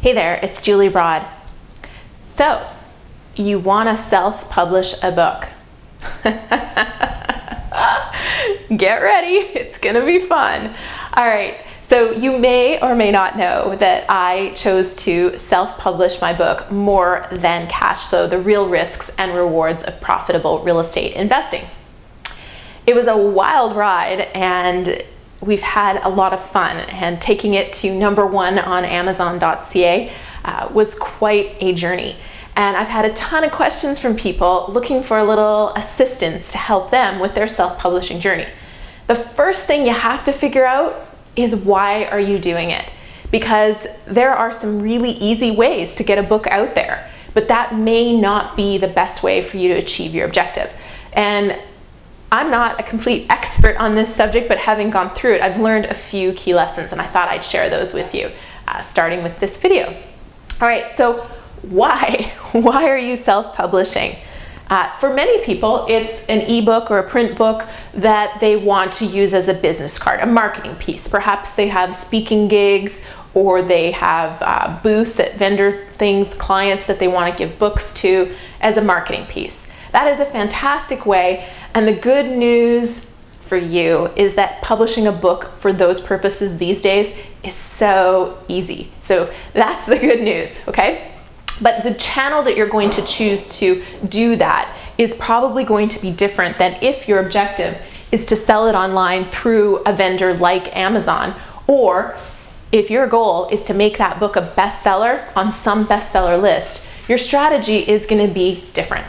Hey there, it's Julie Broad. So, you want to self-publish a book. Get ready, it's going to be fun. All right, so you may or may not know that I chose to self-publish my book, More Than Cash Flow: The Real Risks and Rewards of Profitable Real Estate Investing. It was a wild ride, and we've had a lot of fun, and taking it to #1 on Amazon.ca was quite a journey. And I've had a ton of questions from people looking for a little assistance to help them with their self-publishing journey. The first thing you have to figure out is, why are you doing it? Because there are some really easy ways to get a book out there, but that may not be the best way for you to achieve your objective. And I'm not a complete expert on this subject, but having gone through it, I've learned a few key lessons, and I thought I'd share those with you, starting with this video. All right, so why? Why are you self-publishing? For many people, it's an ebook or a print book that they want to use as a business card, a marketing piece. Perhaps they have speaking gigs, or they have booths at vendor things, clients that they want to give books to as a marketing piece. That is a fantastic way. And the good news for you is that publishing a book for those purposes these days is so easy. So that's the good news, okay? But the channel that you're going to choose to do that is probably going to be different than if your objective is to sell it online through a vendor like Amazon, or if your goal is to make that book a bestseller on some bestseller list. Your strategy is going to be different.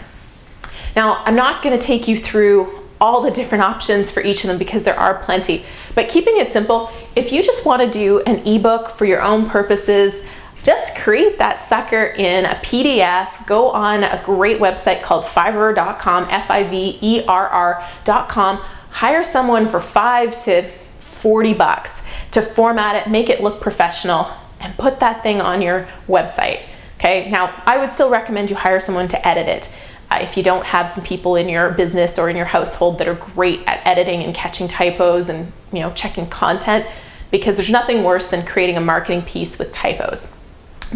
Now, I'm not going to take you through all the different options for each of them because there are plenty, but keeping it simple, if you just want to do an ebook for your own purposes, just create that sucker in a PDF. Go on a great website called Fiverr.com, Fiverr.com. Hire someone for $5 to $40 to format it, make it look professional, and put that thing on your website. Okay, now I would still recommend you hire someone to edit it. If you don't have some people in your business or in your household that are great at editing and catching typos and checking content, because there's nothing worse than creating a marketing piece with typos.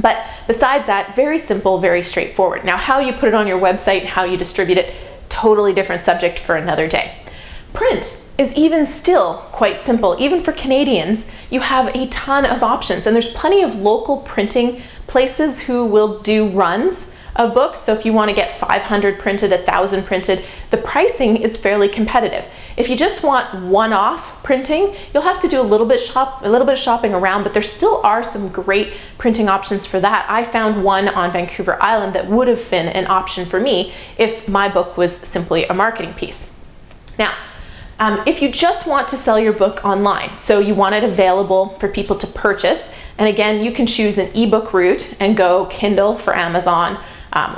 But besides that, very simple, very straightforward. Now, how you put it on your website and how you distribute it, totally different subject for another day. Print is even still quite simple. Even for Canadians, you have a ton of options, and there's plenty of local printing places who will do runs of books. So if you want to get 500 printed, 1,000 printed, the pricing is fairly competitive. If you just want one-off printing, you'll have to do a little bit of shopping around, but there still are some great printing options for that. I found one on Vancouver Island that would have been an option for me if my book was simply a marketing piece. Now, if you just want to sell your book online, so you want it available for people to purchase, and again, you can choose an ebook route and go Kindle for Amazon,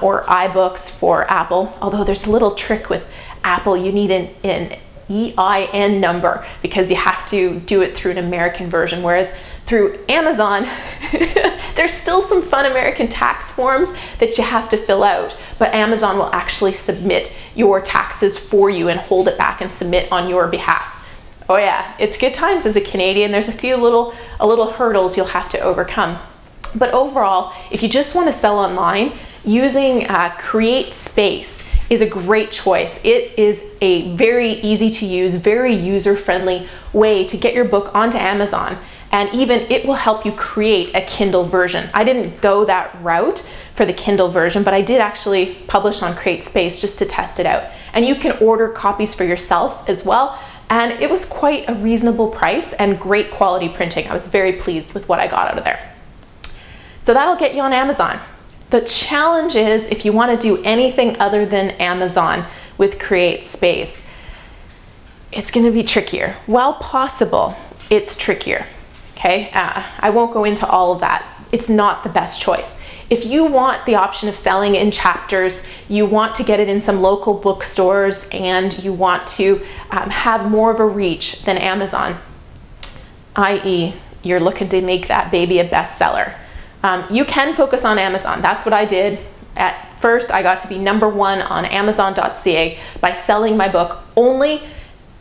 or iBooks for Apple. Although there's a little trick with Apple, you need an EIN number because you have to do it through an American version, whereas through Amazon, there's still some fun American tax forms that you have to fill out, but Amazon will actually submit your taxes for you and hold it back and submit on your behalf. Oh yeah, it's good times as a Canadian. There's a few little hurdles you'll have to overcome. But overall, if you just want to sell online, using Create Space is a great choice. It is a very easy to use, very user-friendly way to get your book onto Amazon, and even it will help you create a Kindle version. I didn't go that route for the Kindle version, but I did actually publish on Create Space just to test it out. And you can order copies for yourself as well, and it was quite a reasonable price and great quality printing. I was very pleased with what I got out of there. So that'll get you on Amazon. The challenge is, if you want to do anything other than Amazon with Create Space, it's going to be trickier. While possible, it's trickier. Okay, I won't go into all of that. It's not the best choice. If you want the option of selling in chapters, you want to get it in some local bookstores, and you want to have more of a reach than Amazon, i.e., you're looking to make that baby a bestseller, you can focus on Amazon. That's what I did. At first, I got to be #1 on Amazon.ca by selling my book only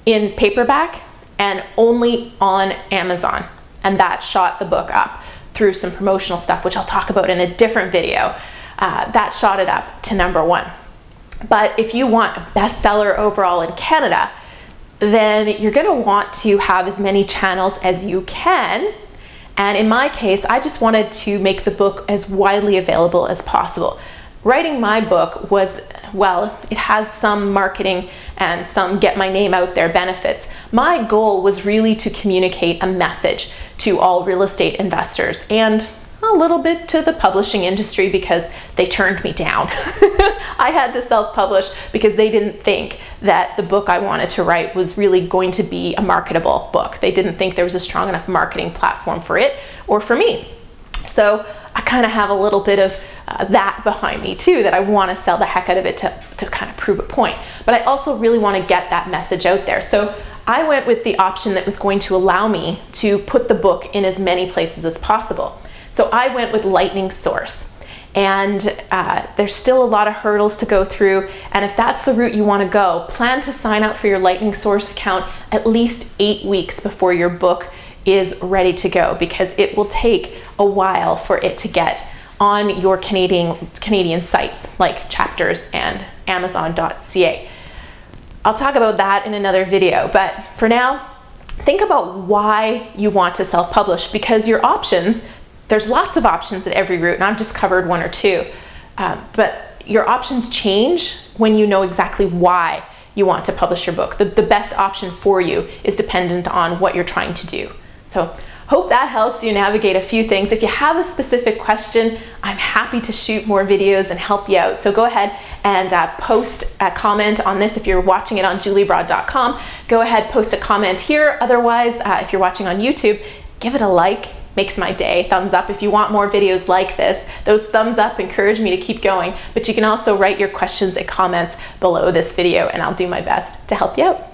in paperback and only on Amazon. And that shot the book up through some promotional stuff, which I'll talk about in a different video, that shot it up to #1. But if you want a bestseller overall in Canada, then you're going to want to have as many channels as you can. And in my case, I just wanted to make the book as widely available as possible. Writing my book was, well, it has some marketing and some get my name out there benefits. My goal was really to communicate a message to all real estate investors and a little bit to the publishing industry because they turned me down. I had to self-publish because they didn't think that the book I wanted to write was really going to be a marketable book. They didn't think there was a strong enough marketing platform for it or for me. So I kind of have a little bit of that behind me too, that I want to sell the heck out of it to kind of prove a point. But I also really want to get that message out there. So I went with the option that was going to allow me to put the book in as many places as possible. So I went with Lightning Source, and there's still a lot of hurdles to go through, and if that's the route you want to go, plan to sign up for your Lightning Source account at least 8 weeks before your book is ready to go, because it will take a while for it to get on your Canadian sites like Chapters and Amazon.ca. I'll talk about that in another video, but for now, think about why you want to self-publish, because your options, there's lots of options at every route, and I've just covered 1 or 2, but your options change when you know exactly why you want to publish your book. The best option for you is dependent on what you're trying to do. So hope that helps you navigate a few things. If you have a specific question, I'm happy to shoot more videos and help you out. So go ahead and post a comment on this. If you're watching it on juliebroad.com, go ahead, post a comment here. Otherwise, if you're watching on YouTube, give it a like. Makes my day. Thumbs up if you want more videos like this. Those thumbs up encourage me to keep going, but you can also write your questions and comments below this video and I'll do my best to help you out.